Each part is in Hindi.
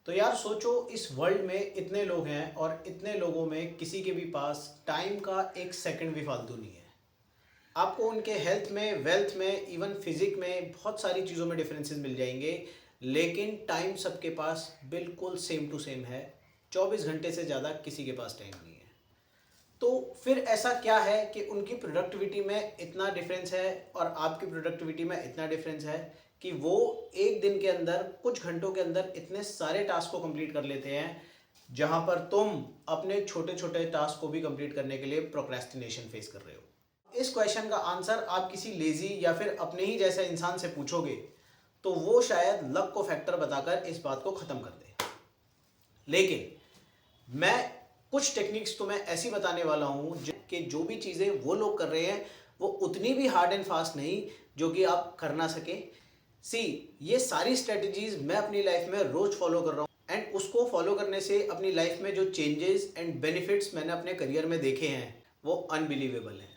तो यार सोचो, इस वर्ल्ड में इतने लोग हैं और इतने लोगों में किसी के भी पास टाइम का एक सेकंड भी फालतू नहीं है। आपको उनके हेल्थ में, वेल्थ में, इवन फिजिक में बहुत सारी चीज़ों में डिफरेंसेस मिल जाएंगे, लेकिन टाइम सबके पास बिल्कुल सेम टू सेम है। 24 घंटे से ज़्यादा किसी के पास टाइम नहीं है। तो फिर ऐसा क्या है कि उनकी प्रोडक्टिविटी में इतना डिफरेंस है और आपकी प्रोडक्टिविटी में इतना डिफरेंस है कि वो एक दिन के अंदर, कुछ घंटों के अंदर इतने सारे टास्क को कंप्लीट कर लेते हैं, जहां पर तुम अपने छोटे छोटे टास्क को भी कंप्लीट करने के लिए प्रोक्रेस्टिनेशन फेस कर रहे हो। इस क्वेश्चन का आंसर आप किसी लेजी या फिर अपने ही जैसे इंसान से पूछोगे तो वो शायद लक को फैक्टर बताकर इस बात को ख़त्म कर दे। लेकिन मैं कुछ टेक्निक्स तो मैं ऐसी बताने वाला हूं कि जो भी चीज़ें वो लोग कर रहे हैं वो उतनी भी हार्ड एंड फास्ट नहीं जो कि आप कर ना सके। सी, ये सारी स्ट्रेटजीज मैं अपनी लाइफ में रोज फॉलो कर रहा हूँ एंड उसको फॉलो करने से अपनी लाइफ में जो चेंजेस एंड बेनिफिट्स मैंने अपने करियर में देखे हैं वो अनबिलीवेबल हैं।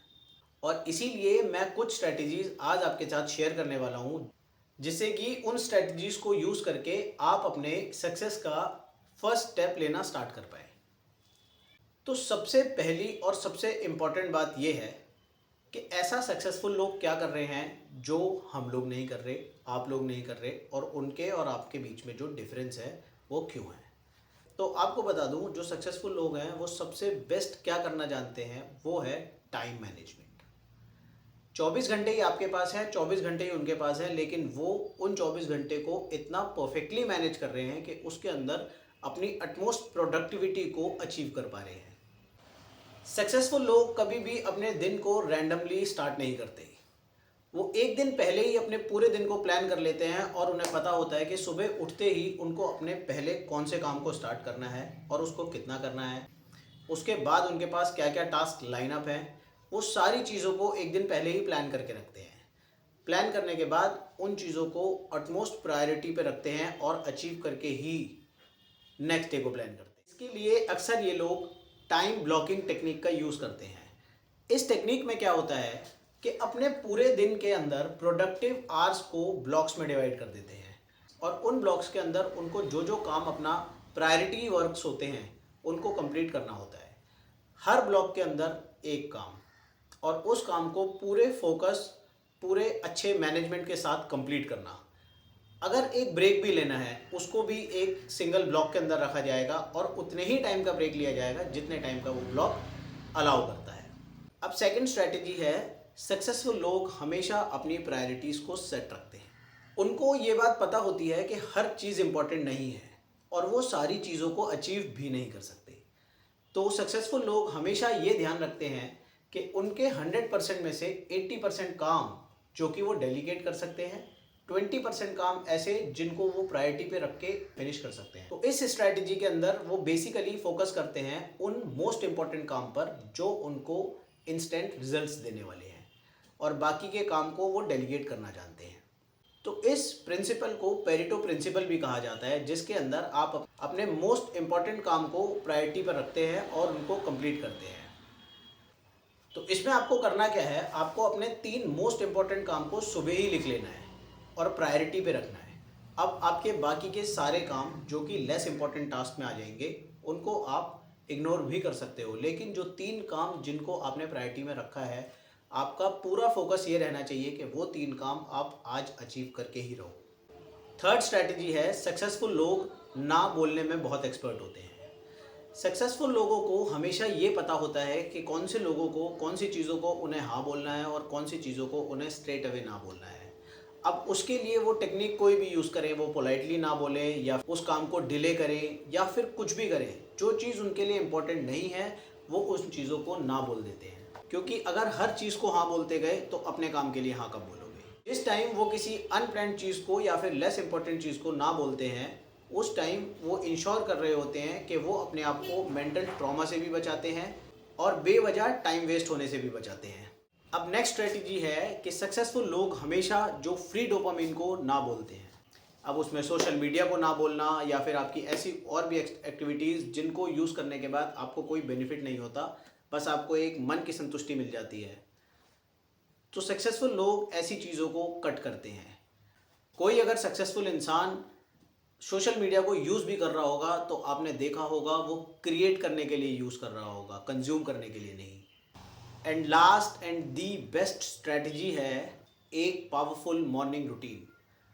और इसीलिए मैं कुछ स्ट्रेटजीज आज आपके साथ शेयर करने वाला हूँ, जिससे कि उन स्ट्रेटजीज को यूज़ करके आप अपने सक्सेस का फर्स्ट स्टेप लेना स्टार्ट कर पाए। तो सबसे पहली और सबसे इम्पॉर्टेंट बात यह है कि ऐसा सक्सेसफुल लोग क्या कर रहे हैं जो हम लोग नहीं कर रहे, आप लोग नहीं कर रहे, और उनके और आपके बीच में जो डिफरेंस है वो क्यों है। तो आपको बता दूं, जो सक्सेसफुल लोग हैं वो सबसे बेस्ट क्या करना जानते हैं वो है टाइम मैनेजमेंट। 24 घंटे ही आपके पास है, 24 घंटे ही उनके पास है, लेकिन वो उन 24 घंटे को इतना परफेक्टली मैनेज कर रहे हैं कि उसके अंदर अपनी अटमोस्ट प्रोडक्टिविटी को अचीव कर पा रहे हैं। सक्सेसफुल लोग कभी भी अपने दिन को रैंडमली स्टार्ट नहीं करते। वो एक दिन पहले ही अपने पूरे दिन को प्लान कर लेते हैं और उन्हें पता होता है कि सुबह उठते ही उनको अपने पहले कौन से काम को स्टार्ट करना है और उसको कितना करना है, उसके बाद उनके पास क्या क्या टास्क लाइन अप है। वो सारी चीज़ों को एक दिन पहले ही प्लान करके रखते हैं। प्लान करने के बाद उन चीज़ों को अटमोस्ट प्रायोरिटी पे रखते हैं और अचीव करके ही नेक्स्ट डे को प्लान करते हैं। इसके लिए अक्सर ये लोग टाइम ब्लॉकिंग टेक्निक का यूज़ करते हैं। इस टेक्निक में क्या होता है कि अपने पूरे दिन के अंदर प्रोडक्टिव आवर्स को ब्लॉक्स में डिवाइड कर देते हैं और उन ब्लॉक्स के अंदर उनको जो जो काम अपना प्रायोरिटी वर्क्स होते हैं उनको कंप्लीट करना होता है। हर ब्लॉक के अंदर एक काम, और उस काम को पूरे फोकस, पूरे अच्छे मैनेजमेंट के साथ कंप्लीट करना। अगर एक ब्रेक भी लेना है उसको भी एक सिंगल ब्लॉक के अंदर रखा जाएगा और उतने ही टाइम का ब्रेक लिया जाएगा जितने टाइम का वो ब्लॉक अलाउ करता है। अब सेकंड स्ट्रैटेजी है, सक्सेसफुल लोग हमेशा अपनी प्रायोरिटीज़ को सेट रखते हैं। उनको ये बात पता होती है कि हर चीज़ इंपॉर्टेंट नहीं है और वो सारी चीज़ों को अचीव भी नहीं कर सकते। तो सक्सेसफुल लोग हमेशा ये ध्यान रखते हैं कि उनके 100% में से 80% काम जो कि वो डेलीगेट कर सकते हैं, 20% काम ऐसे जिनको वो प्रायोरिटी पे रख के फिनिश कर सकते हैं। तो इस स्ट्रैटेजी के अंदर वो बेसिकली फोकस करते हैं उन मोस्ट इंपॉर्टेंट काम पर जो उनको इंस्टेंट रिजल्ट्स देने वाले हैं, और बाकी के काम को वो डेलीगेट करना जानते हैं। तो इस प्रिंसिपल को पेरेटो प्रिंसिपल भी कहा जाता है, जिसके अंदर आप अपने मोस्ट इंपॉर्टेंट काम को प्रायोरिटी पर रखते हैं और उनको कंप्लीट करते हैं। तो इसमें आपको करना क्या है, आपको अपने 3 मोस्ट इंपॉर्टेंट काम को सुबह ही लिख लेना है और प्रायोरिटी पे रखना है। अब आपके बाकी के सारे काम जो कि लेस इंपॉर्टेंट टास्क में आ जाएंगे उनको आप इग्नोर भी कर सकते हो, लेकिन जो 3 काम जिनको आपने प्रायोरिटी में रखा है, आपका पूरा फोकस ये रहना चाहिए कि वो 3 काम आप आज अचीव करके ही रहो। थर्ड स्ट्रैटेजी है, सक्सेसफुल लोग ना बोलने में बहुत एक्सपर्ट होते हैं। सक्सेसफुल लोगों को हमेशा ये पता होता है कि कौन से लोगों को कौन सी चीज़ों को उन्हें हाँ बोलना है और कौन सी चीज़ों को उन्हें स्ट्रेट अवे ना बोलना है। अब उसके लिए वो टेक्निक कोई भी यूज़ करें, वो पोलाइटली ना बोले या उस काम को डिले करें या फिर कुछ भी करें, जो चीज़ उनके लिए इम्पोर्टेंट नहीं है वो उन चीज़ों को ना बोल देते हैं। क्योंकि अगर हर चीज़ को हाँ बोलते गए तो अपने काम के लिए हाँ कब बोलोगे। इस टाइम वो किसी अनप्लान्ड चीज़ को या फिर लेस इंपॉर्टेंट चीज़ को ना बोलते हैं, उस टाइम वो इंश्योर कर रहे होते हैं कि वो अपने आप को मेंटल ट्रॉमा से भी बचाते हैं और बेवजह टाइम वेस्ट होने से भी बचाते हैं। अब नेक्स्ट स्ट्रेटजी है कि सक्सेसफुल लोग हमेशा जो फ्री डोपामिन को ना बोलते हैं। अब उसमें सोशल मीडिया को ना बोलना या फिर आपकी ऐसी और भी एक्टिविटीज़ जिनको यूज़ करने के बाद आपको कोई बेनिफिट नहीं होता, बस आपको एक मन की संतुष्टि मिल जाती है। तो सक्सेसफुल लोग ऐसी चीज़ों को कट करते हैं। कोई अगर सक्सेसफुल इंसान सोशल मीडिया को यूज़ भी कर रहा होगा तो आपने देखा होगा वो क्रिएट करने के लिए यूज़ कर रहा होगा, कंज्यूम करने के लिए नहीं। And last and the best strategy है एक पावरफुल मॉर्निंग रूटीन।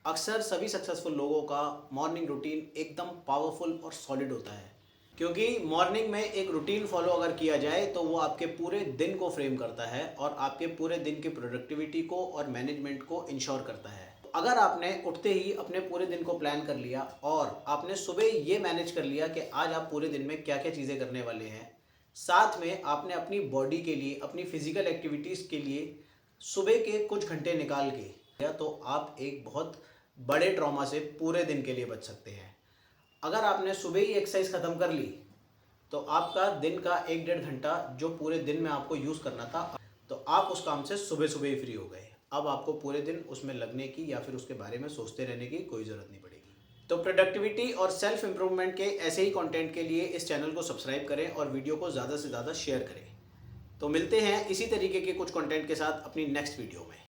अक्सर सभी सक्सेसफुल लोगों का मॉर्निंग रूटीन एकदम पावरफुल और सॉलिड होता है, क्योंकि मॉर्निंग में एक रूटीन फॉलो अगर किया जाए तो वो आपके पूरे दिन को फ्रेम करता है और आपके पूरे दिन की प्रोडक्टिविटी को और मैनेजमेंट को इंश्योर करता है। अगर आपने उठते ही अपने पूरे दिन को प्लान कर लिया और आपने सुबह ये मैनेज कर लिया कि आज आप पूरे दिन में क्या क्या चीज़ें करने वाले हैं, साथ में आपने अपनी बॉडी के लिए, अपनी फिजिकल एक्टिविटीज़ के लिए सुबह के कुछ घंटे निकाल के या तो आप एक बहुत बड़े ट्रॉमा से पूरे दिन के लिए बच सकते हैं। अगर आपने सुबह ही एक्सरसाइज ख़त्म कर ली तो आपका दिन का 1-1.5 घंटा जो पूरे दिन में आपको यूज़ करना था, तो आप उस काम से सुबह सुबह ही फ्री हो गए। अब आपको पूरे दिन उसमें लगने की या फिर उसके बारे में सोचते रहने की कोई ज़रूरत नहीं पड़ेगी। तो प्रोडक्टिविटी और सेल्फ इम्प्रूवमेंट के ऐसे ही कंटेंट के लिए इस चैनल को सब्सक्राइब करें और वीडियो को ज़्यादा से ज़्यादा शेयर करें। तो मिलते हैं इसी तरीके के कुछ कंटेंट के साथ अपनी नेक्स्ट वीडियो में।